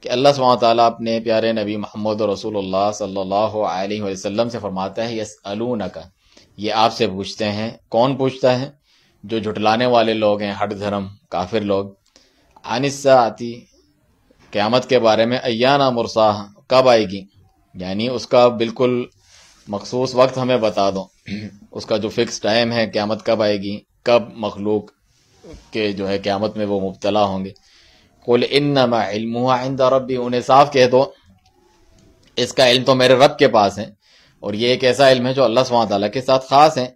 کہ اللہ سبحانہ وتعالیٰ اپنے پیارے نبی محمد رسول اللہ صلی اللہ علیہ وسلم سے فرماتا ہے یسألونک، یہ آپ سے پوچھتے ہیں۔ کون پوچھتا ہے؟ جو جھٹلانے والے لوگ ہیں، ہٹ دھرم کافر لوگ۔ عن الساعتی، قیامت کے بارے میں، ایانا مرساہا، کب آئے گی، یعنی اس کا بالکل مخصوص وقت ہمیں بتا دو، اس کا جو فکس ٹائم ہے قیامت کب آئے گی، کب مخلوق کے جو ہے قیامت میں وہ مبتلا ہوں گے۔ قل انما علمها عند ربی، انہیں صاف کہہ دو اس کا علم تو میرے رب کے پاس ہے، اور یہ ایک ایسا علم ہے جو اللہ سبحانہ تعالیٰ کے ساتھ خاص ہے۔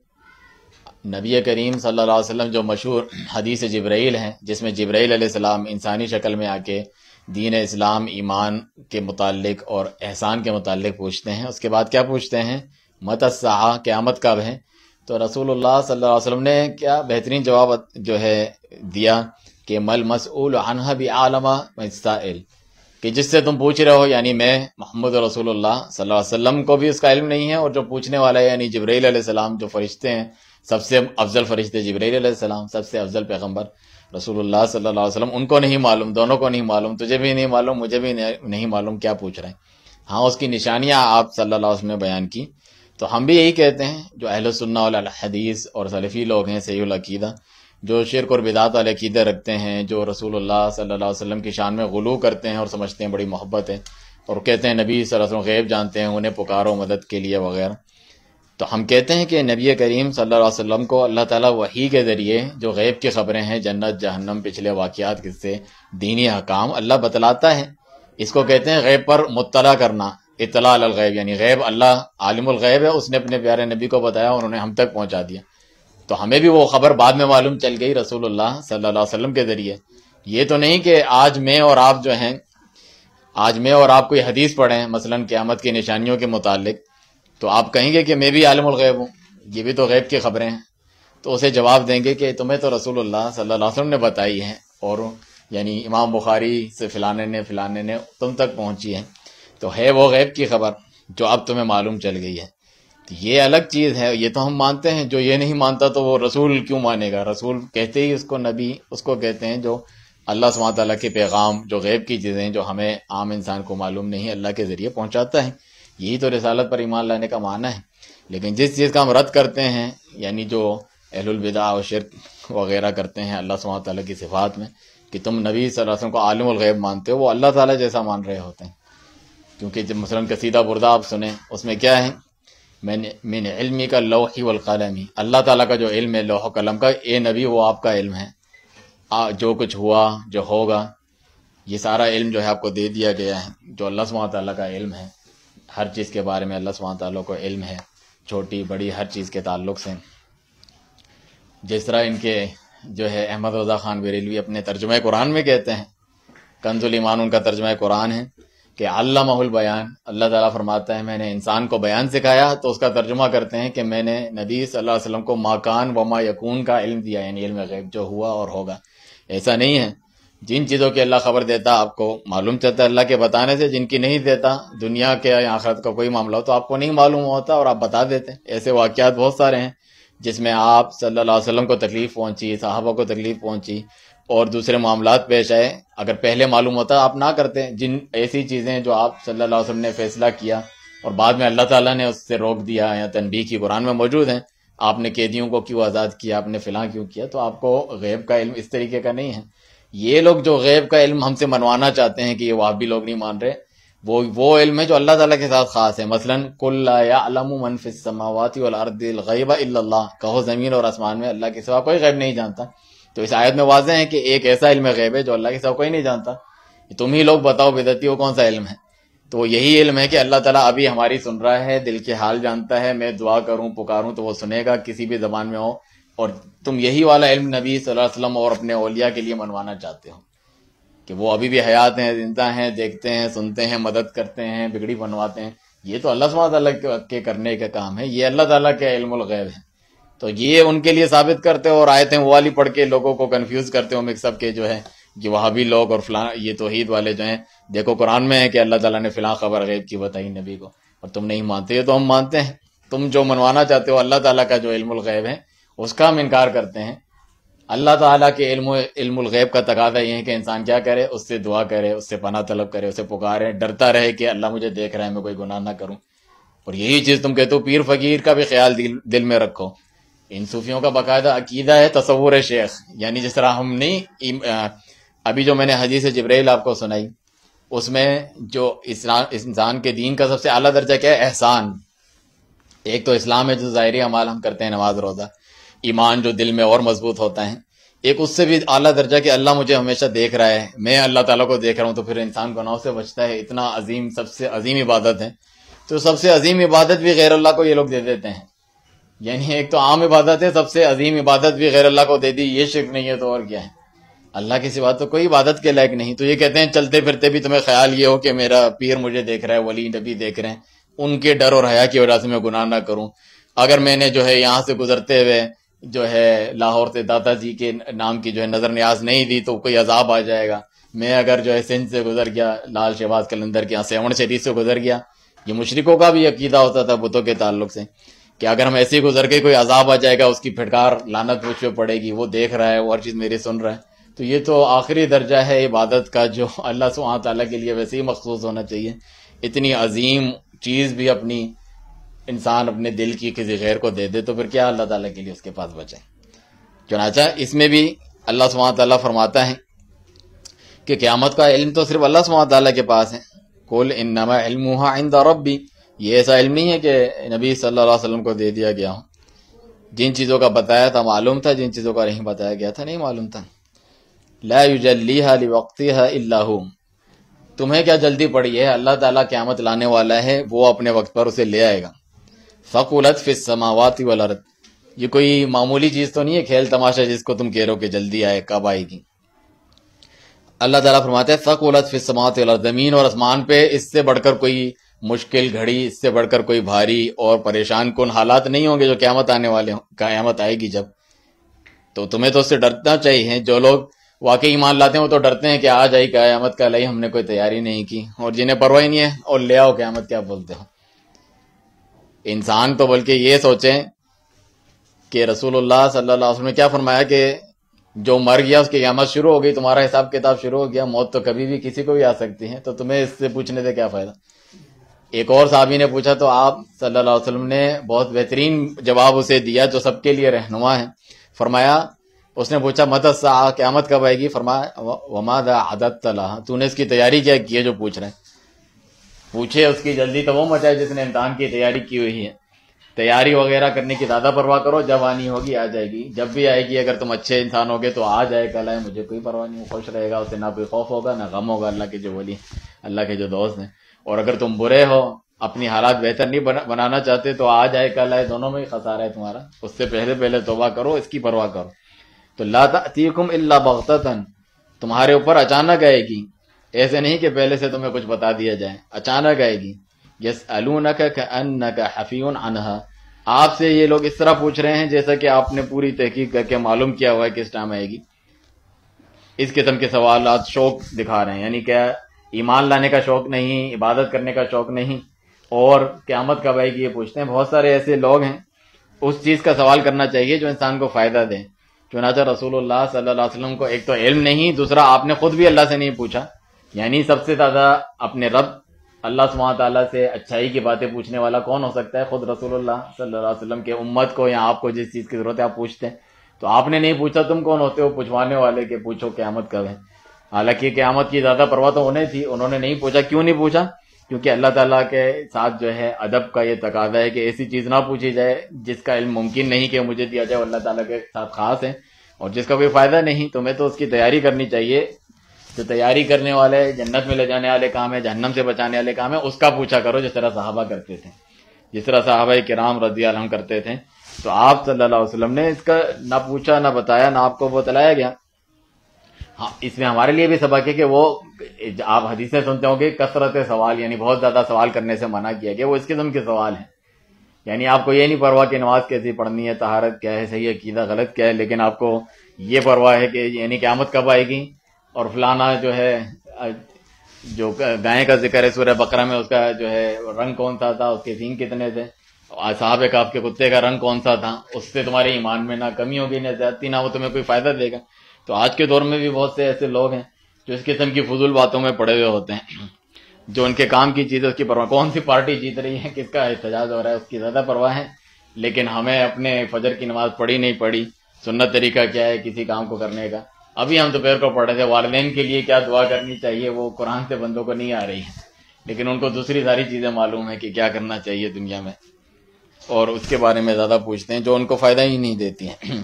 نبی کریم صلی اللہ علیہ وسلم جو مشہور حدیث جبرائیل ہے، جس میں جبرائیل علیہ السلام انسانی شکل میں آ کے دین اسلام، ایمان کے متعلق اور احسان کے متعلق پوچھتے ہیں، اس کے بعد کیا پوچھتے ہیں؟ متی الساعہ، قیامت کب ہے؟ تو رسول اللہ صلی اللہ علیہ وسلم نے کیا بہترین جواب جو ہے دیا کہ مل مسئول عنہ بعالم من السائل، کہ جس سے تم پوچھ رہے ہو، یعنی میں محمد رسول اللہ صلی اللہ علیہ وسلم کو بھی اس کا علم نہیں ہے، اور جو پوچھنے والا ہے یعنی جبرائیل علیہ السلام، جو فرشتے ہیں، سب سے افضل فرشتے جبرائیل علیہ السلام، سب سے افضل پیغمبر رسول اللہ صلی اللہ علیہ وسلم، ان کو نہیں معلوم، دونوں کو نہیں معلوم، تجھے بھی نہیں معلوم، مجھے بھی نہیں معلوم کیا پوچھ رہے ہیں۔ ہاں، اس کی نشانیاں آپ صلی اللہ علیہ وسلم نے بیان کی، تو ہم بھی یہی کہتے ہیں، جو اہل السنہ والحدیث اور سلفی لوگ ہیں، صحیح العقیدہ، جو شرک اور بدعت والے عقیدے رکھتے ہیں، جو رسول اللہ صلی اللہ علیہ وسلم کی شان میں غلو کرتے ہیں اور سمجھتے ہیں بڑی محبت ہے، اور کہتے ہیں نبی صلی اللہ علیہ وسلم غیب جانتے ہیں، انہیں پکارو مدد کے لیے وغیرہ، تو ہم کہتے ہیں کہ نبی کریم صلی اللہ علیہ وسلم کو اللہ تعالیٰ وحی کے ذریعے جو غیب کی خبریں ہیں، جنت جہنم، پچھلے واقعات، قصے، دینی احکام، اللہ بتلاتا ہے۔ اس کو کہتے ہیں غیب پر مطلع کرنا، اطلاع علی الغیب، یعنی غیب اللہ عالم الغیب ہے، اس نے اپنے پیارے نبی کو بتایا اور انہیں ہم تک پہنچا دیا، تو ہمیں بھی وہ خبر بعد میں معلوم چل گئی رسول اللہ صلی اللہ علیہ وسلم کے ذریعے۔ یہ تو نہیں کہ آج میں اور آپ جو ہیں، آج میں اور آپ کوئی حدیث پڑھیں مثلا قیامت کی نشانیوں کے متعلق، تو آپ کہیں گے کہ میں بھی عالم الغیب ہوں، یہ بھی تو غیب کی خبریں ہیں، تو اسے جواب دیں گے کہ تمہیں تو رسول اللہ صلی اللہ علیہ وسلم نے بتائی ہیں، اور یعنی امام بخاری سے فلانے نے تم تک پہنچی ہے، تو ہے وہ غیب کی خبر جو اب تمہیں معلوم چل گئی ہے۔ تو یہ الگ چیز ہے، یہ تو ہم مانتے ہیں، جو یہ نہیں مانتا تو وہ رسول کیوں مانے گا؟ رسول کہتے ہی اس کو نبی اس کو کہتے ہیں جو اللہ سبحانہ تعالیٰ کے پیغام، جو غیب کی چیزیں جو ہمیں عام انسان کو معلوم نہیں، اللہ کے ذریعے پہنچاتا ہے، یہی تو رسالت پر ایمان لانے کا معنی ہے۔ لیکن جس چیز کا ہم رد کرتے ہیں، یعنی جو اہل البدع و شرک وغیرہ کرتے ہیں اللہ سبحانہ تعالیٰ کی صفات میں، کہ تم نبی صلی اللہ علیہ وسلم کو عالم الغیب مانتے ہو، وہ اللہ تعالیٰ جیسا مان رہے ہوتے ہیں، کیونکہ جب مثلا قصیدہ بردہ آپ سنیں، اس میں کیا ہے؟ من علمی کا لوح والقلمی، اللہ تعالیٰ کا جو علم ہے لوح و قلم کا، اے نبی وہ آپ کا علم ہے، جو کچھ ہوا، جو ہوگا، یہ سارا علم جو ہے آپ کو دے دیا گیا ہے، جو اللہ سبحانہ تعالیٰ کا علم ہے، ہر چیز کے بارے میں اللہ سبحانہ تعالیٰ کو علم ہے، چھوٹی بڑی ہر چیز کے تعلق سے۔ جس طرح ان کے جو ہے احمد رضا خان بریلوی اپنے ترجمہ قرآن میں کہتے ہیں، کنز الایمان ان کا ترجمہ قرآن ہے، کہ علمہ البیان، اللہ تعالیٰ فرماتا ہے میں نے انسان کو بیان سکھایا، تو اس کا ترجمہ کرتے ہیں کہ میں نے نبی صلی اللہ علیہ وسلم کو ما کان و ما یکون کا علم دیا، یعنی علم غیب جو ہوا اور ہوگا۔ ایسا نہیں ہے، جن چیزوں کی اللہ خبر دیتا آپ کو معلوم چلتا ہے اللہ کے بتانے سے، جن کی نہیں دیتا، دنیا کے یا آخرت کا کوئی معاملہ ہو تو آپ کو نہیں معلوم ہوتا اور آپ بتا دیتے ہیں۔ ایسے واقعات بہت سارے ہیں جس میں آپ صلی اللہ علیہ وسلم کو تکلیف پہنچی، صحابہ کو تکلیف پہنچی، اور دوسرے معاملات پیش آئے، اگر پہلے معلوم ہوتا آپ نہ کرتے۔ جن ایسی چیزیں جو آپ صلی اللہ علیہ وسلم نے فیصلہ کیا اور بعد میں اللہ تعالیٰ نے اس سے روک دیا یا تنبیہ کی، قرآن میں موجود ہیں، آپ نے قیدیوں کو کیوں آزاد کیا، آپ نے فلاں کیوں کیا، تو آپ کو غیب کا علم اس طریقے کا نہیں ہے۔ یہ لوگ جو غیب کا علم ہم سے منوانا چاہتے ہیں کہ یہ وہابی لوگ نہیں مان رہے، وہ علم ہے جو اللہ تعالیٰ کے ساتھ خاص ہے۔ مثلا قل لا یعلم من فی السماوات والارض الغیب الا اللہ، کہو زمین اور آسمان میں اللہ کے سوا کوئی غیب نہیں جانتا۔ تو اس آیت میں واضح ہے کہ ایک ایسا علم غیب ہے جو اللہ کے سوا کوئی نہیں جانتا۔ تم ہی لوگ بتاؤ بدعتیوں کون سا علم ہے؟ تو یہی علم ہے کہ اللہ تعالیٰ ابھی ہماری سن رہا ہے، دل کے حال جانتا ہے، میں دعا کروں پکاروں تو وہ سنے گا، کسی بھی زبان میں ہو، اور تم یہی والا علم نبی صلی اللہ علیہ وسلم اور اپنے اولیاء کے لیے منوانا چاہتے ہو کہ وہ ابھی بھی حیات ہیں، زندہ ہیں، دیکھتے ہیں، سنتے ہیں، مدد کرتے ہیں، بگڑی بنواتے ہیں۔ یہ تو اللہ سبحانہ تعالیٰ کے کرنے کا کام ہے، یہ اللہ تعالیٰ کے علم الغیب ہے، تو یہ ان کے لیے ثابت کرتے ہو، اور آیتیں وہ والی پڑھ کے لوگوں کو کنفیوز کرتے ہو مکس اپ کے، جو ہے کہ وہابی لوگ اور فلاں یہ توحید والے جو ہیں، دیکھو قرآن میں ہے کہ اللہ تعالیٰ نے فلاں خبر غیب کی بتائی نبی کو، اور تم نہیں مانتے۔ یہ تو ہم مانتے ہیں، تم جو منوانا چاہتے ہو اللہ تعالیٰ کا جو علم الغیب ہے اس کا ہم انکار کرتے ہیں۔ اللہ تعالیٰ کے علم الغیب کا تقاضا یہ ہے کہ انسان کیا کرے، اس سے دعا کرے، اس سے پناہ طلب کرے، اسے پکارے، ڈرتا رہے کہ اللہ مجھے دیکھ رہا ہے، میں کوئی گناہ نہ کروں۔ اور یہی چیز تم کہتے ہو پیر فقیر کا بھی خیال دل میں رکھو۔ ان صوفیوں کا باقاعدہ عقیدہ ہے تصور شیخ، یعنی جس طرح ہم نہیں، ابھی جو میں نے حدیث جبرائیل آپ کو سنائی، اس میں جو انسان کے دین کا سب سے اعلیٰ درجہ کیا ہے؟ احسان۔ ایک تو اسلام ہے جو ظاہری اعمال ہم کرتے ہیں، نماز روزہ، ایمان جو دل میں اور مضبوط ہوتا ہے۔ ایک اس سے بھی اعلیٰ درجہ کہ اللہ مجھے ہمیشہ دیکھ رہا ہے، میں اللہ تعالیٰ کو دیکھ رہا ہوں، تو پھر انسان گناہوں سے بچتا ہے۔ اتنا عظیم، سب سے عظیم عبادت ہے۔ تو سب سے عظیم عبادت بھی غیر اللہ کو یہ لوگ دے دیتے ہیں، یعنی ایک تو عام عبادت ہے، سب سے عظیم عبادت بھی غیر اللہ کو دے دی، یہ شرک نہیں ہے تو اور کیا ہے؟ اللہ کے سوا تو کوئی عبادت کے لائق نہیں۔ تو یہ کہتے ہیں چلتے پھرتے بھی تمہیں خیال یہ ہو کہ میرا پیر مجھے دیکھ رہا ہے، ولی نبی دیکھ رہے ہیں، ان کے ڈر اور حیا کی وجہ سے میں گناہ نہ کروں۔ اگر میں نے جو ہے یہاں سے گزرتے ہوئے جو ہے لاہور سے داتا جی کے نام کی جو ہے نظر نیاز نہیں دی تو کوئی عذاب آ جائے گا۔ میں اگر جو ہے سندھ سے گزر گیا، لال شہباز قلندر کے یہاں سیون شریف سے گزر گیا، یہ مشرکوں کا بھی عقیدہ ہوتا تھا بتوں کے تعلق سے کہ اگر ہم ایسے ہی گزر کے کوئی عذاب آ جائے گا، اس کی پھٹکار لعنت مجھ پہ پڑے گی، وہ دیکھ رہا ہے، وہ ہر چیز میری سن رہا ہے۔ تو یہ تو آخری درجہ ہے عبادت کا جو اللہ سبحانہ تعالیٰ کے لیے ویسے ہی مخصوص ہونا چاہیے۔ اتنی عظیم چیز بھی انسان اپنے دل کی کسی غیر کو دے دے تو پھر کیا اللہ تعالیٰ کے لیے اس کے پاس بچے۔ چنانچہ اس میں بھی اللہ سبحانہ تعالیٰ فرماتا ہے کہ قیامت کا علم تو صرف اللہ سبحانہ تعالیٰ کے پاس ہے۔ قل انما علمها عند ربی، یہ ایسا علم نہیں ہے کہ نبی صلی اللہ علیہ وسلم کو دے دیا گیا ہو۔ جن چیزوں کا بتایا تھا معلوم تھا، جن چیزوں کا نہیں بتایا گیا تھا نہیں معلوم تھا۔ لا یجلیھا لوقتھا الا ھو، تمہیں کیا جلدی پڑی ہے؟ اللہ تعالیٰ قیامت لانے والا ہے، وہ اپنے وقت پر اسے لے آئے گا۔ ثقلت فی السماوات والارض، یہ کوئی معمولی چیز تو نہیں ہے کھیل تماشا جس کو تم کہہ رہے ہو کہ جلدی آئے، کب آئے گی۔ اللہ تعالیٰ فرماتے ہیں ثقلت فی السماوات والارض، زمین اور آسمان پہ اس سے بڑھ کر کوئی مشکل گھڑی، اس سے بڑھ کر کوئی بھاری اور پریشان کن حالات نہیں ہوں گے جو قیامت آنے والے ہوں، قیامت آئے گی جب۔ تو تمہیں تو اس سے ڈرنا چاہیے۔ جو لوگ واقعی ایمان لاتے ہیں وہ تو ڈرتے ہیں کہ آ جائے قیامت کا لئی، ہم نے کوئی تیاری نہیں کی، اور جنہیں پرواہ نہیں ہے اور لے آؤ قیامت، کیا بولتے ہو؟ انسان تو بلکہ یہ سوچیں کہ رسول اللہ صلی اللہ علیہ وسلم نے کیا فرمایا کہ جو مر گیا اس کی قیامت شروع ہو گئی، تمہارا حساب کتاب شروع ہو گیا، موت تو کبھی بھی کسی کو بھی آ سکتی ہے، تو تمہیں اس سے پوچھنے سے کیا فائدہ۔ ایک اور صحابی نے پوچھا تو آپ صلی اللہ علیہ وسلم نے بہت بہترین جواب اسے دیا جو سب کے لیے رہنما ہے۔ فرمایا، اس نے پوچھا متی الساعہ، قیامت کب آئے گی؟ فرمایا وماذا اعددت لها، تو نے اس کی تیاری کیا کی ہے جو پوچھ رہے ہیں؟ پوچھے اس کی جلدی تو وہ مچائے جس نے امتحان کی تیاری کی ہوئی ہے۔ تیاری وغیرہ کرنے کی زیادہ پرواہ کرو، جب آنی ہوگی آ جائے گی، جب بھی آئے گی اگر تم اچھے انسان ہوگے تو آ جائے، کل آئے مجھے کوئی پرواہ نہیں، خوش رہے گا، اسے نہ کوئی خوف ہوگا نہ غم ہوگا، اللہ کے جو ولی، اللہ کے جو دوست ہیں۔ اور اگر تم برے ہو، اپنی حالات بہتر نہیں بنانا چاہتے تو آ جائے کل آئے، دونوں میں ہی خسارہ ہے تمہارا۔ اس سے پہلے توبہ کرو، اس کی پرواہ کرو۔ تو لا تأتیکم الا بغتۃ، تمہارے اوپر اچانک آئے گی، ایسے نہیں کہ پہلے سے تمہیں کچھ بتا دیا جائے، اچانک آئے گی۔ یسألونک کأنک حفی عنہا، آپ سے یہ لوگ اس طرح پوچھ رہے ہیں جیسا کہ آپ نے پوری تحقیق کر کے معلوم کیا ہوا ہے کس ٹائم آئے گی۔ اس قسم کے سوالات شوق دکھا رہے ہیں، یعنی کیا ایمان لانے کا شوق نہیں، عبادت کرنے کا شوق نہیں، اور قیامت کب آئے گی یہ پوچھتے ہیں۔ بہت سارے ایسے لوگ ہیں، اس چیز کا سوال کرنا چاہیے جو انسان کو فائدہ دے۔ چنانچہ رسول اللہ صلی اللہ علیہ وسلم کو ایک تو علم نہیں، دوسرا آپ نے خود بھی اللہ سے نہیں پوچھا، یعنی سب سے زیادہ اپنے رب اللہ سبحانہ تعالیٰ سے اچھائی کی باتیں پوچھنے والا کون ہو سکتا ہے؟ خود رسول اللہ صلی اللہ علیہ وسلم کے امت کو یا آپ کو جس چیز کی ضرورت ہے آپ پوچھتے ہیں، تو آپ نے نہیں پوچھا، تم کون ہوتے ہو پوچھوانے والے کہ پوچھو قیامت کب ہے؟ حالانکہ قیامت کی زیادہ پرواہ تو انہیں تھی، انہوں نے نہیں پوچھا۔ کیوں نہیں پوچھا؟ کیونکہ اللہ تعالیٰ کے ساتھ جو ہے ادب کا یہ تقاضا ہے کہ ایسی چیز نہ پوچھی جائے جس کا علم ممکن نہیں کہ مجھے دیا جائے، اللہ تعالیٰ کے ساتھ خاص ہے، اور جس کا کوئی فائدہ نہیں۔ تمہیں تو اس کی تیاری کرنی چاہیے، جو تیاری کرنے والے جنت میں لے جانے والے کام ہے، جہنم سے بچانے والے کام ہے، اس کا پوچھا کرو، جس طرح صحابہ کرتے تھے، جس طرح صحابہ کرام رضی اللہ عنہم کرتے تھے۔ تو آپ صلی اللہ علیہ وسلم نے اس کا نہ پوچھا نہ بتایا، نہ آپ کو بتلایا گیا۔ ہاں، اس میں ہمارے لیے بھی سبق ہے کہ وہ آپ حدیثیں سنتے ہوں گے کثرت سوال، یعنی بہت زیادہ سوال کرنے سے منع کیا گیا، وہ اس قسم کے سوال ہیں۔ یعنی آپ کو یہ نہیں پرواہ کہ نماز کیسی پڑھنی ہے، طہارت کیا ہے، صحیح عقیدہ غلط کیا ہے، لیکن آپ کو یہ پرواہ ہے کہ یعنی قیامت کب آئے گی، اور فلانا جو ہے جو گائے کا ذکر ہے سورہ بقرہ میں، اس کا جو ہے رنگ کون سا تھا، اس کے سینگ کتنے تھے، صاحب کہف کے کتے کا رنگ کون سا تھا، اس سے تمہارے ایمان میں نہ کمی ہوگی نہ زیادتی، نہ وہ تمہیں کوئی فائدہ دے گا۔ تو آج کے دور میں بھی بہت سے ایسے لوگ ہیں جو اس قسم کی فضول باتوں میں پڑے ہوئے ہوتے ہیں، جو ان کے کام کی چیز ہے اس کی پرواہ، کون سی پارٹی جیت رہی ہے، کس کا احتجاج ہو رہا ہے، اس کی زیادہ پرواہ ہے، لیکن ہمیں اپنے فجر کی نماز پڑھی نہیں پڑھی، سنت طریقہ کیا ہے کسی کام کو کرنے کا۔ ابھی ہم دوپہر کو پڑھ رہے تھے والدین کے لیے کیا دعا کرنی چاہیے، وہ قرآن سے بندوں کو نہیں آ رہی ہے، لیکن ان کو دوسری ساری چیزیں معلوم ہے کہ کیا کرنا چاہیے دنیا میں، اور اس کے بارے میں زیادہ پوچھتے ہیں جو ان کو فائدہ ہی نہیں دیتی ہیں۔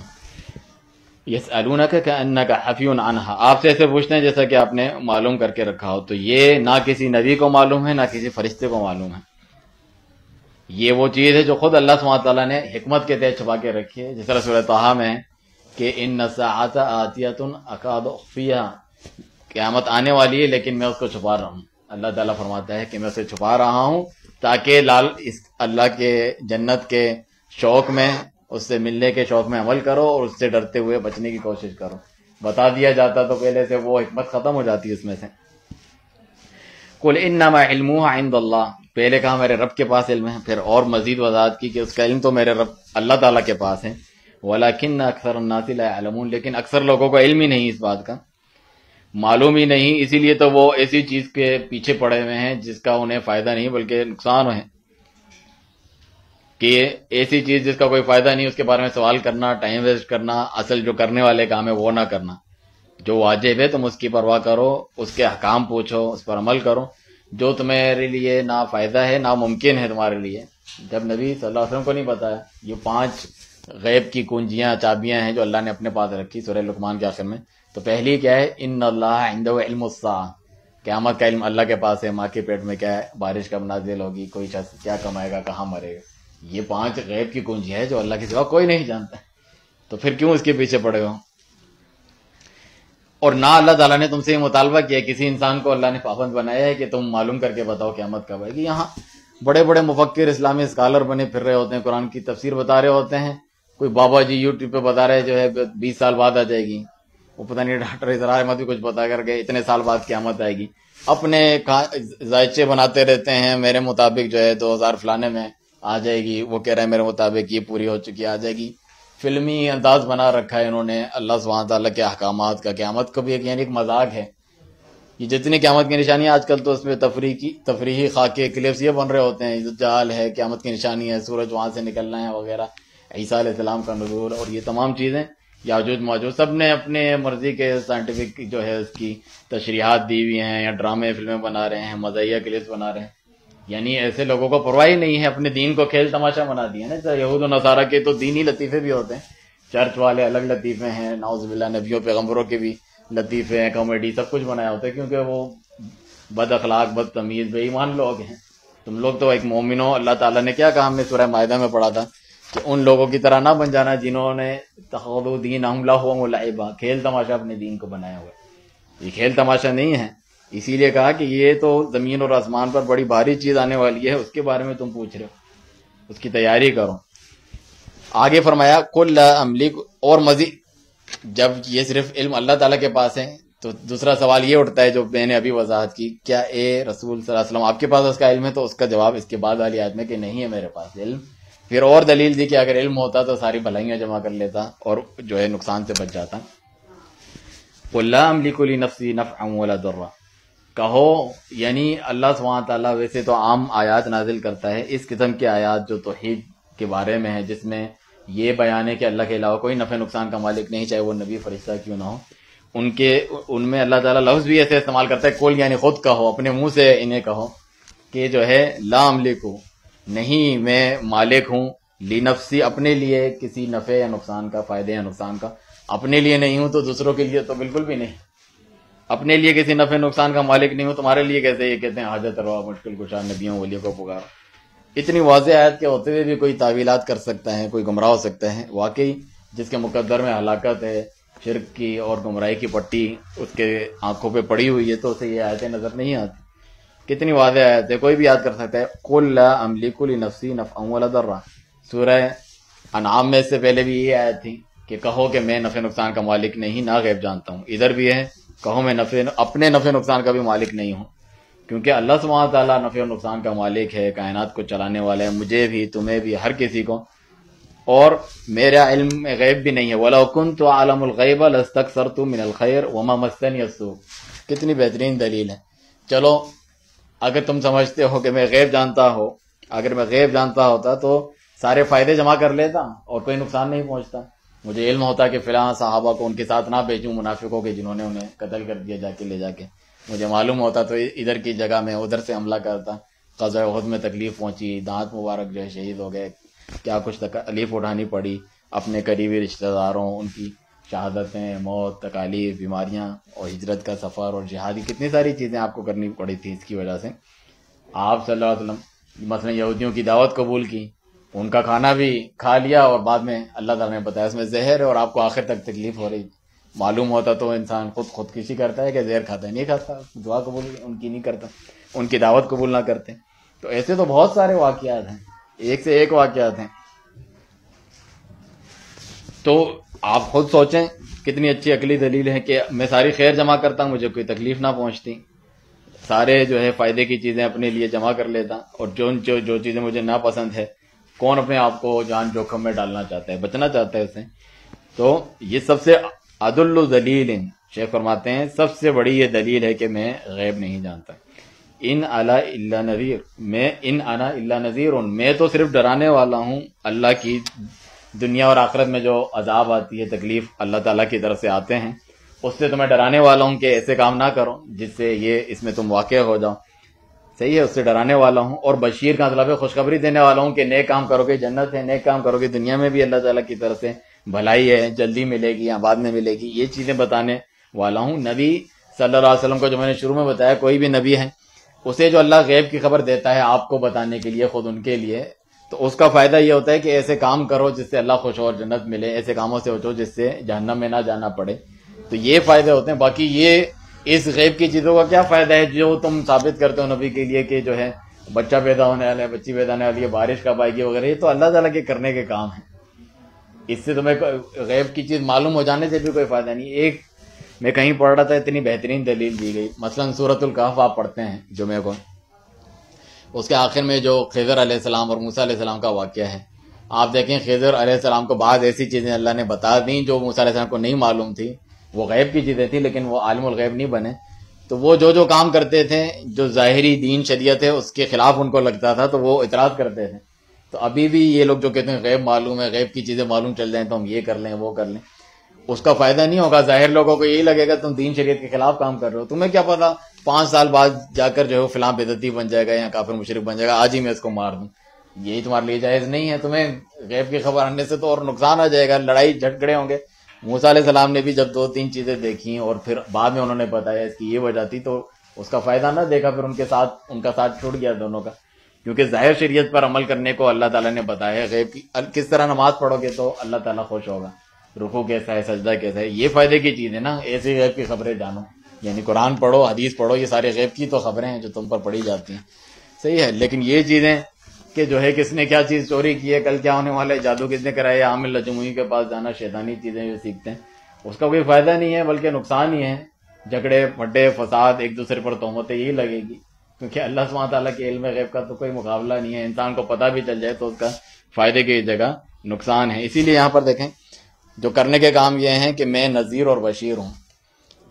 یسألونک کأنک حفی عنہا، آپ سے ایسے پوچھتے ہیں جیسا کہ آپ نے معلوم کر کے رکھا ہو۔ تو یہ نہ کسی نبی کو معلوم ہے نہ کسی فرشتے کو معلوم ہے، یہ وہ چیز ہے جو خود اللہ سبحانہ تعالیٰ نے حکمت کے تحت چھپا کے رکھی ہے، جس طرح سورہ طٰہٰ میں ہے کہ ان الساعۃ آتیۃ اکاد اخفیہا، قیامت آنے والی ہے لیکن میں اس کو چھپا رہا ہوں۔ اللہ تعالیٰ فرماتا ہے کہ میں اسے چھپا رہا ہوں تاکہ اللہ کے جنت کے شوق میں، اس سے ملنے کے شوق میں عمل کرو اور اس سے ڈرتے ہوئے بچنے کی کوشش کرو۔ بتا دیا جاتا تو پہلے سے وہ حکمت ختم ہو جاتی اس میں سے۔ قل انما علمها عند اللہ، پہلے کہا میرے رب کے پاس علم ہے، پھر اور مزید وضاحت کی کہ اس کا علم تو میرے رب اللہ تعالیٰ کے پاس ہے، ولکن اکثر الناس لا يعلمون، لیکن اکثر لوگوں کو علم ہی نہیں اس بات کا، معلوم ہی نہیں، اسی لیے تو وہ ایسی چیز کے پیچھے پڑے ہوئے ہیں جس کا انہیں فائدہ نہیں بلکہ نقصان ہے، کہ ایسی چیز جس کا کوئی فائدہ نہیں اس کے بارے میں سوال کرنا، ٹائم ویسٹ کرنا، اصل جو کرنے والے کام ہے وہ نہ کرنا۔ جو واجب ہے تم اس کی پرواہ کرو، اس کے احکام پوچھو، اس پر عمل کرو، جو تمہارے لیے نہ فائدہ ہے نہ ممکن ہے تمہارے لیے۔ جب نبی صلی اللہ علیہ وسلم کو نہیں پتا ہے، یہ 5 غیب کی کنجیاں، چابیاں ہیں جو اللہ نے اپنے پاس رکھی سورہ لقمان کے آخر میں، تو پہلی کیا ہے، ان اللہ عنده علم الساعہ، قیامت کا علم اللہ کے پاس ہے، ماں کے پیٹ میں کیا ہے، بارش کب نازل ہوگی، کوئی شخص کیا کمائے گا، کہاں مرے گا، یہ 5 غیب کی کنجی ہے جو اللہ کے سوا کوئی نہیں جانتا، تو پھر کیوں اس کے پیچھے پڑے ہو؟ اور نہ اللہ تعالیٰ نے تم سے یہ مطالبہ کیا، کسی انسان کو اللہ نے پابند بنایا ہے کہ تم معلوم کر کے بتاؤ قیامت کب آئے گی۔ یہاں بڑے بڑے مفکر اسلامی اسکالر بنے پھر رہے ہوتے ہیں، قرآن کی تفسیر بتا رہے ہوتے ہیں، کوئی بابا جی یوٹیوب پہ بتا رہے جو ہے 20 سال بعد آ جائے گی، وہ پتہ نہیں ڈاکٹر اسرار احمد بھی کچھ بتا کر کے اتنے سال بعد قیامت آئے گی، اپنے ذائچے بناتے رہتے ہیں، میرے مطابق جو ہے 2000 فلانے میں آ جائے گی، وہ کہہ رہے ہیں میرے مطابق یہ پوری ہو چکی آ جائے گی۔ فلمی انداز بنا رکھا ہے انہوں نے اللہ سبحانہ تعالیٰ کے احکامات کا، قیامت کو بھی یعنی ایک مذاق ہے۔ یہ جتنی قیامت کی نشانیاں آج کل تو اس میں تفریحی خاکے کلپس یہ بن رہے ہوتے ہیں، دجال ہے، قیامت کی نشانی ہے، سورج وہاں سے نکلنا ہے وغیرہ، عیسیٰ علیہ السلام کا نزول، اور یہ تمام چیزیں یاجوج ماجوج، سب نے اپنے مرضی کے سائنٹیفک جو ہے اس کی تشریحات دی ہوئی ہیں، یا ڈرامے فلمیں بنا رہے ہیں، مزاحیہ کلپس بنا رہے ہیں۔ یعنی ایسے لوگوں کو پرواہ ہی نہیں ہے، اپنے دین کو کھیل تماشا بنا دیا نا۔ یہود و نصارہ کے تو دینی لطیفے بھی ہوتے ہیں، چرچ والے الگ لطیفے ہیں، نعوذ باللہ نبیوں پیغمبروں کے بھی لطیفے ہیں، کامیڈی سب کچھ بنایا ہوتا ہے، کیونکہ وہ بد اخلاق، بد تمیز، بے ایمان لوگ ہیں۔ تم لوگ تو ایک مومنو، اللہ تعالیٰ نے کیا کہا، ہم نے سورہ مائدہ میں پڑھا تھا کہ ان لوگوں کی طرح نہ بن جانا جنہوں نے اتخذوا دینہم لہوا ولعبا، کھیل تماشا اپنے دین کو بنایا ہوا ہے۔ یہ کھیل تماشا نہیں ہے، اسی لیے کہا کہ یہ تو زمین اور آسمان پر بڑی بھاری چیز آنے والی ہے، اس کے بارے میں تم پوچھ رہے ہو، اس کی تیاری کرو۔ آگے فرمایا قل لا املک، اور مزید جب یہ صرف علم اللہ تعالیٰ کے پاس ہے تو دوسرا سوال یہ اٹھتا ہے جو میں نے ابھی وضاحت کی، کیا اے رسول صلی اللہ علیہ وسلم آپ کے پاس اس کا علم ہے؟ تو اس کا جواب اس کے بعد والی آیت میں کہ نہیں ہے میرے پاس علم۔ پھر اور دلیل دی کہ اگر علم ہوتا تو ساری بھلائیاں جمع کر لیتا اور جو ہے نقصان سے بچ جاتا۔ قل لا املک لنفسی نفعا ولا ضرا، کہو یعنی اللہ سبحانہ تعالیٰ ویسے تو عام آیات نازل کرتا ہے، اس قسم کی آیات جو توحید کے بارے میں ہے، جس میں یہ بیان ہے کہ اللہ کے علاوہ کوئی نفع نقصان کا مالک نہیں، چاہے وہ نبی فرشتہ کیوں نہ ہو، ان میں اللہ تعالیٰ لفظ بھی ایسے استعمال کرتا ہے، قل یعنی خود کہو، اپنے منہ سے انہیں کہو کہ جو ہے لا املکو، نہیں میں مالک ہوں، لنفسی اپنے لیے کسی نفع یا نقصان کا، فائدے یا نقصان کا، اپنے لیے نہیں ہوں تو دوسروں کے لیے تو بالکل بھی نہیں، اپنے لیے کسی نفع نقصان کا مالک نہیں ہوں، تمہارے لیے کیسے؟ یہ کہتے ہیں حاجت روا، مشکل کشا، نبیوں ولیوں کو پکارو۔ اتنی واضح آیت کے ہوتے ہوئے بھی کوئی تعویلات کر سکتا ہے، کوئی گمراہ ہو سکتا ہے۔ واقعی جس کے مقدر میں ہلاکت ہے، شرک کی اور گمراہی کی پٹی اس کے آنکھوں پہ پڑی ہوئی ہے، تو اسے یہ آیتیں نظر نہیں آتی۔ کتنی واضح آیت ہے، کوئی بھی یاد کر سکتا ہے۔ قل لا املک لنفسی نفعا ولا ضرا، سورہ انعام میں اس سے پہلے بھی یہ آیت تھی کہ کہو کہ میں نفع نقصان کا مالک نہیں، نہ غیب جانتا ہوں۔ ادھر بھی ہے کہو میں اپنے نفع نقصان کا بھی مالک نہیں ہوں۔ کیونکہ اللہ سبحانہ تعالیٰ نفع و نقصان کا مالک ہے، کائنات کو چلانے والا ہے، مجھے بھی تمہیں بھی ہر کسی کو، اور میرا علم غیب بھی نہیں ہے۔ وَلَوْ كُنْتُ أَعْلَمُ الْغَيْبَ لَاسْتَكْثَرْتُ مِنَ الْخَيْرِ وَمَا مَسَّنِيَ السُّوءُ۔ کتنی بہترین دلیل ہے۔ چلو اگر تم سمجھتے ہو کہ میں غیب جانتا ہوں، اگر میں غیب جانتا ہوتا تو سارے فائدے جمع کر لیتا اور کوئی نقصان نہیں پہنچتا۔ مجھے علم ہوتا کہ فلاں صحابہ کو ان کے ساتھ نہ بھیجوں منافقوں کے جنہوں نے انہیں قتل کر دیا جا کے لے جا کے، مجھے معلوم ہوتا تو ادھر کی جگہ میں ادھر سے حملہ کرتا۔ غزوہ احد میں تکلیف پہنچی، دانت مبارک جو ہے شہید ہو گئے، کیا کچھ تکلیف اٹھانی پڑی، اپنے قریبی رشتہ داروں ان کی شہادتیں، موت، تکالیف، بیماریاں، اور ہجرت کا سفر اور جہادی کتنی ساری چیزیں آپ کو کرنی پڑی تھی۔ اس کی وجہ سے آپ صلی اللہ علیہ وسلم مثلا یہودیوں کی دعوت قبول کی، ان کا کھانا بھی کھا لیا، اور بعد میں اللہ تعالیٰ نے بتایا اس میں زہر ہے اور آپ کو آخر تک تکلیف ہو رہی۔ معلوم ہوتا تو انسان خودکشی کرتا ہے کہ زہر کھاتا ہے، نہیں کھاتا، دعا قبول ان کی نہیں کرتا، ان کی دعوت قبول نہ کرتے۔ تو ایسے تو بہت سارے واقعات ہیں، ایک سے ایک واقعات ہیں۔ تو آپ خود سوچیں کتنی اچھی عقلی دلیل ہے کہ میں ساری خیر جمع کرتا، مجھے کوئی تکلیف نہ پہنچتی، سارے جو ہے فائدے کی چیزیں اپنے لیے جمع کر لیتا، اور جو چیزیں مجھے ناپسند ہے، کون اپنے آپ کو جان جوخم میں ڈالنا چاہتا ہے، بچنا چاہتا ہے اسے۔ تو یہ سب سے عدل دلیل، شیخ فرماتے ہیں سب سے بڑی یہ دلیل ہے کہ میں غیب نہیں جانتا۔ ان انا الا نذیر، میں تو صرف ڈرانے والا ہوں۔ اللہ کی دنیا اور آخرت میں جو عذاب آتی ہے، تکلیف اللہ تعالیٰ کی طرف سے آتے ہیں، اس سے تو میں ڈرانے والا ہوں کہ ایسے کام نہ کرو جس سے اس میں تم واقع ہو جاؤ، صحیح ہے، اس سے ڈرانے والا ہوں۔ اور بشیر کا مطلب ہے خوشخبری دینے والا ہوں کہ نیک کام کرو گے جنت ہے، نیک کام کرو گے دنیا میں بھی اللہ تعالیٰ کی طرف سے بھلائی ہے، جلدی ملے گی یا بعد میں ملے گی، یہ چیزیں بتانے والا ہوں۔ نبی صلی اللہ علیہ وسلم کو جو میں نے شروع میں بتایا، کوئی بھی نبی ہے اسے جو اللہ غیب کی خبر دیتا ہے آپ کو بتانے کے لیے، خود ان کے لیے، تو اس کا فائدہ یہ ہوتا ہے کہ ایسے کام کرو جس سے اللہ خوش ہو اور جنت ملے، ایسے کاموں سے بچو جس سے جہنم میں نہ جانا پڑے۔ تو یہ فائدے ہوتے ہیں۔ باقی یہ اس غیب کی چیزوں کا کیا فائدہ ہے جو تم ثابت کرتے ہو نبی کے لیے کہ جو ہے بچہ پیدا ہونے والا ہے، بچی پیدا ہونے والی ہے، بارش کب آئے گی وغیرہ، یہ تو اللہ تعالیٰ کے کرنے کے کام ہیں۔ اس سے تمہیں غیب کی چیز معلوم ہو جانے سے بھی کوئی فائدہ نہیں۔ ایک میں کہیں پڑھ رہا تھا، اتنی بہترین دلیل دی گئی، مثلا سورۃ الکہف آپ پڑھتے ہیں جمعہ کو، اس کے آخر میں جو خضر علیہ السلام اور موسیٰ علیہ السلام کا واقعہ ہے، آپ دیکھیں خضر علیہ السلام کو بعض ایسی چیزیں اللہ نے بتا دیں جو موسیٰ علیہ السلام کو نہیں معلوم تھی، وہ غیب کی چیزیں تھیں لیکن وہ عالم الغیب نہیں بنے۔ تو وہ جو کام کرتے تھے، جو ظاہری دین شریعت ہے اس کے خلاف ان کو لگتا تھا تو وہ اعتراض کرتے تھے۔ تو ابھی بھی یہ لوگ جو کہتے ہیں غیب معلوم ہے، غیب کی چیزیں معلوم چل جائیں تو ہم یہ کر لیں وہ کر لیں، اس کا فائدہ نہیں ہوگا۔ ظاہر لوگوں کو یہی لگے گا تم دین شریعت کے خلاف کام کر رہے ہو، تمہیں کیا پتا 5 سال بعد جا کر جو ہے فلاں بدعتی بن جائے گا یا کافر مشرک بن جائے گا، آج ہی میں اس کو مار دوں، یہی تمہارے لیے جائز نہیں ہے۔ تمہیں غیب کی خبر آنے سے تو اور نقصان آ جائے گا، لڑائی جھگڑے ہوں گے۔ موسیٰ علیہ السلام نے بھی جب 2-3 چیزیں دیکھیں اور پھر بعد میں انہوں نے بتایا اس کی یہ وجہ تھی، تو اس کا فائدہ نہ دیکھا، پھر ان کا ساتھ چھوٹ گیا دونوں کا، کیونکہ ظاہر شریعت پر عمل کرنے کو اللہ تعالیٰ نے بتایا ہے۔ غیب کی کس طرح نماز پڑھو گے تو اللہ تعالیٰ خوش ہوگا، رکوع کیسا ہے، سجدہ کیسا ہے، یہ فائدے کی چیز ہے نا۔ ایسی غیب کی خبریں جانو، یعنی قرآن پڑھو، حدیث پڑھو، یہ سارے غیب کی تو خبریں ہیں جو تم پر پڑھی جاتی ہیں، صحیح ہے۔ لیکن یہ چیزیں کہ جو ہے کس نے کیا چیز چوری کی ہے، کل کیا ہونے والا ہے، جادو کس نے کرایا، عامل لجموئی کے پاس جانا، شیطانی چیزیں جو سیکھتے ہیں، اس کا کوئی فائدہ نہیں ہے بلکہ نقصان ہی ہے۔ جھگڑے پھڈے فساد، ایک دوسرے پر تہمتیں یہی لگے گی، کیونکہ اللہ سبحانہ تعالیٰ کے علم غیب کا تو کوئی مقابلہ نہیں ہے۔ انسان کو پتہ بھی چل جائے تو اس کا فائدے کی جگہ نقصان ہے۔ اسی لیے یہاں پر دیکھیں جو کرنے کے کام یہ ہیں کہ میں نذیر اور بشیر ہوں،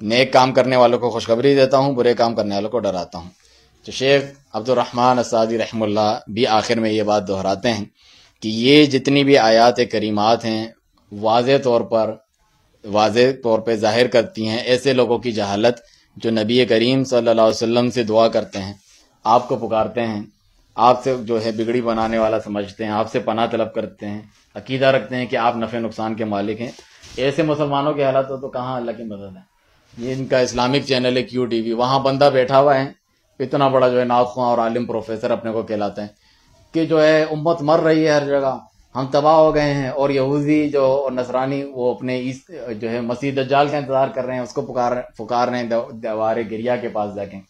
نیک کام کرنے والوں کو خوشخبری دیتا ہوں، برے کام کرنے والوں کو ڈراتا ہوں۔ تو شیخ عبد الرحمن السعدی رحمہ اللہ بھی آخر میں یہ بات دہراتے ہیں کہ یہ جتنی بھی آیات کریمات ہیں واضح طور پہ ظاہر کرتی ہیں ایسے لوگوں کی جہالت جو نبی کریم صلی اللہ علیہ وسلم سے دعا کرتے ہیں، آپ کو پکارتے ہیں، آپ سے جو ہے بگڑی بنانے والا سمجھتے ہیں، آپ سے پناہ طلب کرتے ہیں، عقیدہ رکھتے ہیں کہ آپ نفع نقصان کے مالک ہیں۔ ایسے مسلمانوں کی حالت ہو تو کہاں اللہ کی مدد ہے۔ یہ ان کا اسلامک چینل ہے QTV، وہاں بندہ بیٹھا ہوا ہے، اتنا بڑا جو ہے نعت خواں اور عالم پروفیسر اپنے کو کہلاتے ہیں کہ جو ہے امت مر رہی ہے ہر جگہ، ہم تباہ ہو گئے ہیں، اور یہودی جو اور نصرانی وہ اپنے جو ہے مسیح دجال کا انتظار کر رہے ہیں، اس کو پکار رہے ہیں دیوار گریا کے پاس جا کے۔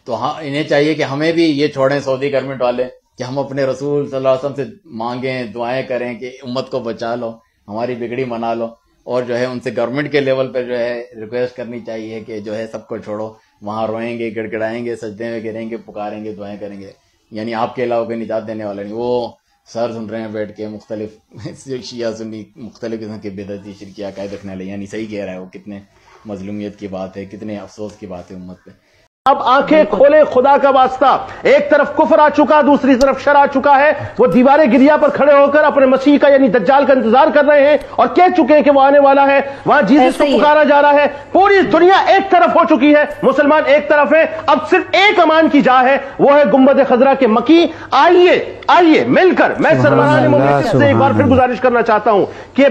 تو ہاں انہیں چاہیے کہ ہمیں بھی یہ چھوڑیں سعودی گورنمنٹ والے کہ ہم اپنے رسول صلی اللہ علیہ وسلم سے مانگیں، دعائیں کریں کہ امت کو بچا لو، ہماری بگڑی منا لو، اور جو ہے ان سے گورنمنٹ کے لیول پہ جو ہے ریکویسٹ کرنی چاہیے کہ جو ہے سب کو چھوڑو، وہاں روئیں گے، گڑ گڑائیں گے، سجدے میں گریں گے، پکاریں گے، دعائیں کریں گے، یعنی آپ کے علاوہ کوئی نجات دینے والا نہیں. وہ سر سن رہے ہیں بیٹھ کے مختلف شیعہ سنی مختلف قسم کے بدعتی شرکی عقائد رکھنے والے، یعنی صحیح کہہ رہا ہے وہ. کتنے مظلومیت کی بات ہے، کتنے افسوس کی بات ہے امت پہ. اب آنکھیں کھولے خدا کا واسطہ، ایک طرف کفر آ چکا، دوسری طرف شر آ چکا ہے. وہ دیوارے گریا پر کھڑے ہو کر اپنے مسیح کا یعنی دجال کا انتظار کر رہے ہیں اور کہہ چکے ہیں کہ وہ آنے والا ہے. وہاں جیسس کو پکارا جا رہا ہے. پوری دنیا ایک طرف ہو چکی ہے، مسلمان ایک طرف ہے. اب صرف ایک امان کی جا ہے، وہ ہے گنبد خضرا کے مکی. آئیے مل کر میں سربراہ مملکت سے ایک بار پھر گزارش کرنا چاہتا ہوں کہ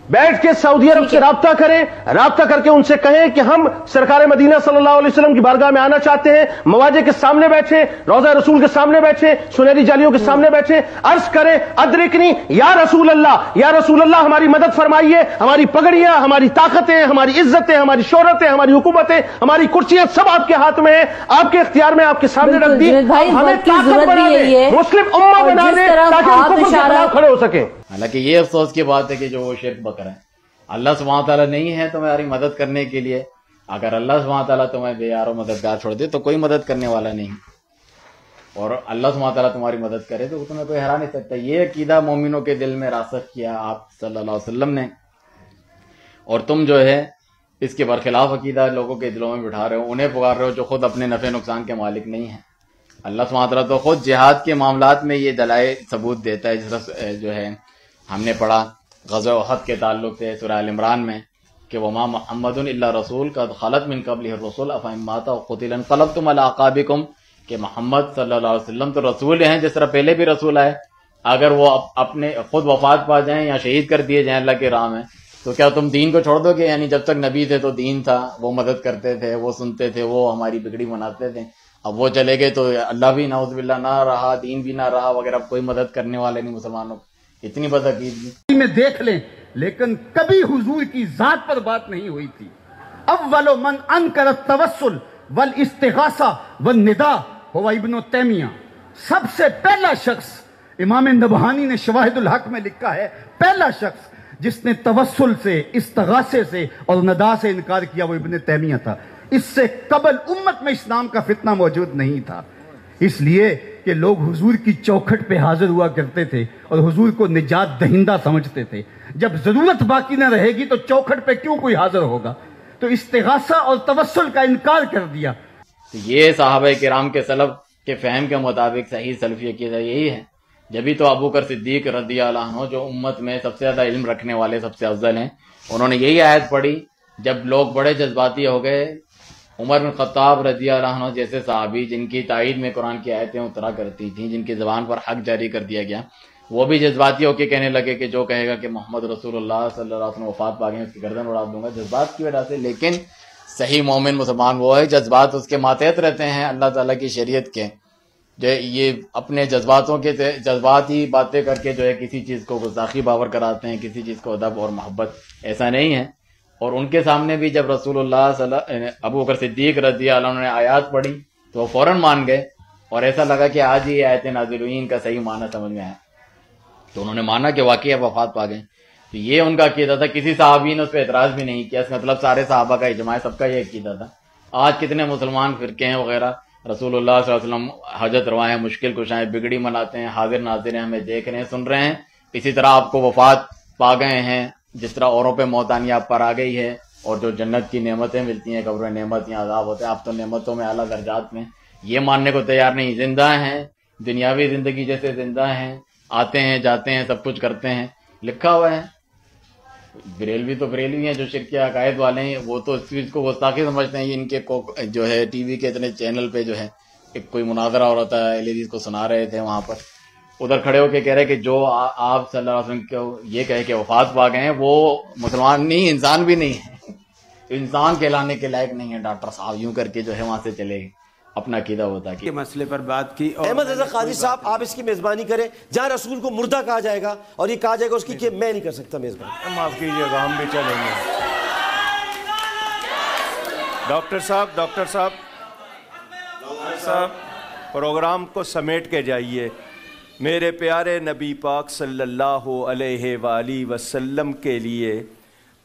بیٹھ کے سعودی عرب سے رابطہ کریں، رابطہ کر کے ان سے کہیں کہ ہم سرکار مدینہ صلی اللہ علیہ وسلم کی بارگاہ میں آنا چاہتے ہیں. مواجہ کے سامنے بیٹھیں، روضہ رسول کے سامنے بیٹھیں، سنہری جالیوں کے سامنے بیٹھیں، عرض کریں ادرکنی یا رسول اللہ ہماری مدد فرمائیے. ہماری پگڑیاں، ہماری طاقتیں، ہماری عزتیں، ہماری شہرتیں، ہماری حکومتیں، ہماری کرسیاں سب آپ کے ہاتھ میں ہیں، آپ کے اختیار میں، آپ کے سامنے رکھ دی. ہمیں طاقت بنا دیں، مسلم امہ بنا دیں تاکہ ہم کفر کے خلاف کھڑے ہو سکیں. حالانکہ یہ افسوس کی بات ہے کہ جو وہ شرک بکر ہے، اللہ سبحانہ تعالیٰ نہیں ہے تمہاری مدد کرنے کے لیے. اگر اللہ سبحانہ تعالیٰ تمہیں بے یار و مددگار چھوڑ دے تو کوئی مدد کرنے والا نہیں، اور اللہ سبحانہ تعالیٰ تمہاری مدد کرے تو تمہیں کوئی ہرا نہیں سکتا. یہ عقیدہ مومنوں کے دل میں راسخ کیا آپ صلی اللہ علیہ وسلم نے، اور تم جو ہے اس کے برخلاف عقیدہ لوگوں کے دلوں میں بٹھا رہے ہو، انہیں پکار رہے ہو جو خود اپنے نفع نقصان کے مالک نہیں ہیں. اللہ سبحانہ تعالیٰ تو خود جہاد کے معاملات میں یہ دلائل ثبوت دیتا ہے. جس طرح جو ہے ہم نے پڑھا غزوہ احد کے تعلق سے سورہ آل عمران میں کہ وما محمد الا رسول قد خلت من قبلہ الرسل افإن مات أو قتل انقلبتم على أعقابكم، کہ محمد صلی اللہ علیہ وسلم تو رسول ہیں جس طرح پہلے بھی رسول آئے. اگر وہ اپنے خود وفات پا جائیں یا شہید کر دیے جائیں اللہ کے راہ میں تو کیا تم دین کو چھوڑ دو گے؟ یعنی جب تک نبی تھے تو دین تھا، وہ مدد کرتے تھے، وہ سنتے تھے، وہ ہماری بگڑی مناتے تھے. اب وہ چلے گئے تو اللہ بھی نعوذ باللہ نہ رہا، دین بھی نہ رہا وغیرہ، کوئی مدد کرنے والے نہیں مسلمانوں. اتنی بدعقیدگی میں دیکھ لیں، لیکن کبھی حضور کی ذات پر بات نہیں ہوئی تھی. اول من انکر التوسل والاستغاثہ والنداء ہوا ابن تیمیہ. سب سے پہلا شخص، امام نبہانی نے شواہد الحق میں لکھا ہے، پہلا شخص جس نے توسل سے، استغاثے سے اور ندا سے انکار کیا وہ ابن تیمیہ تھا. اس سے قبل امت میں اسلام کا فتنہ موجود نہیں تھا، اس لیے کہ لوگ حضور کی چوکھٹ پہ حاضر ہوا کرتے تھے اور حضور کو نجات دہندہ سمجھتے تھے. جب ضرورت باقی نہ رہے گی تو چوکھٹ پہ کیوں کوئی حاضر ہوگا؟ تو استغاثہ اور توسل کا انکار کر دیا. یہ صحابہ کرام کے سلف کے فہم کے مطابق صحیح سلفی عقیدہ یہی ہے. جبھی تو ابو بکر صدیق رضی اللہ عنہ جو امت میں سب سے زیادہ علم رکھنے والے سب سے افضل ہیں، انہوں نے یہی آیت پڑھی جب لوگ بڑے جذباتی ہو گئے. عمر بن خطاب رضی اللہ عنہ جیسے صحابی جن کی تائید میں قرآن کی آیتیں اترا کرتی تھیں، جن کی زبان پر حق جاری کر دیا گیا، وہ بھی جذباتی ہو کے کہنے لگے کہ جو کہے گا کہ محمد رسول اللہ صلی اللہ علیہ وسلم وفات پا گئے اس کی گردن اڑا دوں گا، جذبات کی وجہ سے. لیکن صحیح مومن مسلمان وہ ہے جذبات اس کے ماتحت رہتے ہیں اللہ تعالیٰ کی شریعت کے. جو یہ اپنے جذباتوں کے جذباتی باتیں کر کے جو ہے کسی چیز کو گستاخی باور کراتے ہیں، کسی چیز کو ادب اور محبت، ایسا نہیں ہے. اور ان کے سامنے بھی جب رسول اللہ ابو بکر صدیق رضی اللہ عنہ نے آیات پڑھی تو وہ فوراً مان گئے، اور ایسا لگا کہ آج ہی آیتیں نازل ہوئی، ان کا صحیح معنی سمجھ میں آیا تو انہوں نے مانا کہ واقعی اب وفات پا گئے. تو یہ ان کا عقیدہ تھا. کسی صحابی نے اس پہ اعتراض بھی نہیں کیا، اس مطلب سارے صحابہ کا اجماع ہے، سب کا یہ عقیدہ تھا. آج کتنے مسلمان فرقے ہیں وغیرہ رسول اللہ صلی اللہ علیہ وسلم حجت روائیں، مشکل کشائیں، بگڑی مناتے ہیں، حاضر ناظر ہیں، ہمیں دیکھ رہے ہیں، سن رہے ہیں. اسی طرح آپ کو وفات پا گئے ہیں، جس طرح اوروں پہ موت آنی آپ پر آ گئی ہے، اور جو جنت کی نعمتیں ملتی ہیں، قبر نعمت یا عذاب ہوتے ہیں، آپ تو نعمتوں میں اعلیٰ درجات میں، یہ ماننے کو تیار نہیں. زندہ ہیں، دنیاوی زندگی جیسے زندہ ہیں، آتے ہیں جاتے ہیں، سب کچھ کرتے ہیں، لکھا ہوا ہے. بریلوی تو بریلوی ہیں، جو شرکی عقائد والے ہیں وہ تو اس چیز کو گستاخی سمجھتے ہیں. ان کے جو ہے ٹی وی کے اتنے چینل پہ جو ہے ایک کوئی مناظرہ ہو رہا تھا، لیڈیز کو سنا رہے تھے، وہاں پر ادھر کھڑے ہو کے کہہ رہے کہ جو آپ صلی اللہ علیہ وسلم کو یہ کہے کہ وفات پا گئے ہیں وہ مسلمان نہیں، انسان بھی نہیں ہے، انسان کہلانے کے لائق نہیں ہے ڈاکٹر صاحب، یوں کر کے جو ہے وہاں سے چلے گئے. اپنا عقیدہ ہوتا کہ مسئلے پر بات کی. احمد رضا قاضی صاحب آپ اس کی میزبانی کریں، جہاں رسول کو مردہ کہا جائے گا اور یہ کہا جائے گا اس کی کہ میں نہیں کر سکتا میزبانی. معاف کیجیے گا، ہم بھی چلیں گے. ڈاکٹر صاحب پروگرام کو سمیٹ کے جائیے. میرے پیارے نبی پاک صلی اللہ علیہ وآلہ وسلم کے لیے